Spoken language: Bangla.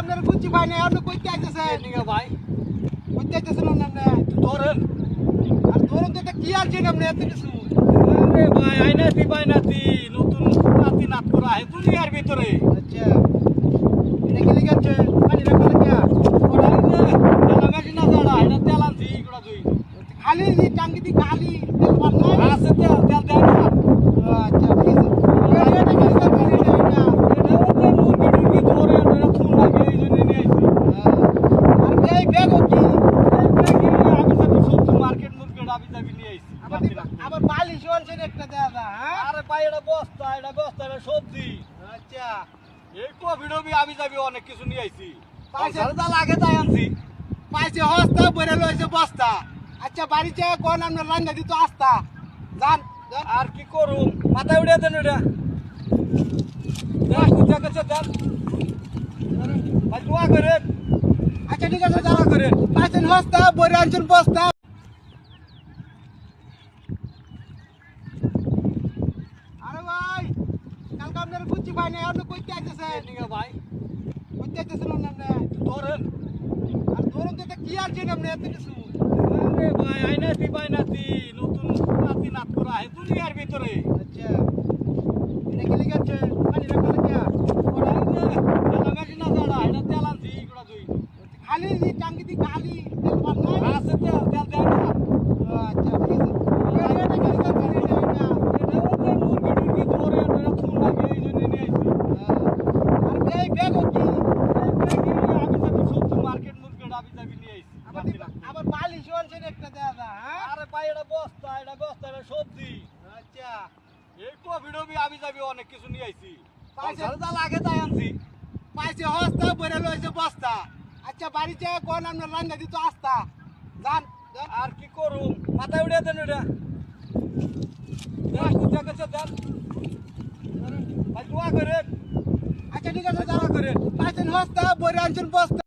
আপনার বুঝছি ভাই না আপনি কইতে আইতেছেন নিগা ভাই কইতে আইতেছেন আপনি ধরেন আর ধরুন তো কি আর চেন আপনি এত কিছু আরে ভাই আইনাতি বাইনাতি নতুন নাতি নাত করা হয় দুনিয়ার ভিতরে আচ্ছা এটা কি লিখাচ্ছে পানি রাখা লাগে ওরা তেলা মেশিন না জাড়া এটা তেল আনছি গুড়া দুই খালি দি টাঙ্কি দি খালি তেল পান না আছে তেল তেল দেয় না আচ্ছা ঠিক আছে এটা কি লিখাচ্ছে এটা এটা মুরগি ধরে এটা থুন লাগে এই জন্য নিয়ে আইছি আর এই ব্যাগ কি আমি যাবি সত্তর মার্কেট মুরগিটা আমি যাবি নিয়ে আইছি আবার বালিশ আনছেন একটা দাদা হ্যাঁ আরে ভাই এটা বস্তা এটা সবজি আচ্ছা এই কোভিড আমি যাবি অনেক কিছু নিয়ে আইছি পাইছে? যা লাগে তাই আনছি পাইছে হস্তা বইরা লইছে বস্তা আচ্ছা বাড়িতে কোন আমরা রান্না দিত আস্তা জান আর কি করুম মাথায় উড়িয়ে দেন এটা দেখ কোথায় গেছে দেন ভাই দোয়া করেন আচ্ছা ঠিক আছে দোয়া করেন পাইছেন হস্তা বইরা আনছেন বস্তা আরে ভাই কালকে আপনার বুঝছি ভাই না আপনি কইতে আইতেছেন নিগা ভাই কইতে আইতেছেন আপনি ধরেন আর ধরুন তো কি আর চেন আপনি এত কিছু আরে ভাই আইনাতি বাইনাতি নতুন নাতি নাত করা হয় দুনিয়ার ভিতরে আচ্ছা এটা কি লিখাচ্ছে পানি রাখা লাগে ওরা তেলা মেশিন না জাড়া এটা তেল আনছি গুড়া দুই খালি দি টাঙ্কি দি খালি তেল পান না আছে তেল তেল দেয় না আচ্ছা ঠিক আছে এটা কি লিখাচ্ছে এটা এটা মুরগি ধরে এটা থুন লাগে এই জন্য নিয়ে আইছি আর এই ব্যাগ কি আমি যাবি সত্তর মার্কেট মুরগিটা আমি যাবি নিয়ে আইছি আবার বালিশ আনছেন একটা দাদা হ্যাঁ আরে ভাই এটা বস্তা এটা সবজি আচ্ছা এই কোভিড আমি যাবি অনেক কিছু নিয়ে আইছি পাইছে? যা লাগে তাই আনছি পাইছে হস্তা বইরা লইছে বস্তা আচ্ছা বাড়িতে কোন আমরা রান্না দিত আস্তা জান আর কি করুম মাথায় উড়িয়ে দেন এটা দেখ কোথায় গেছে দেন ভাই দোয়া করেন আচ্ছা ঠিক আছে দোয়া করেন পাইছেন হস্তা বইরা আনছেন বস্তা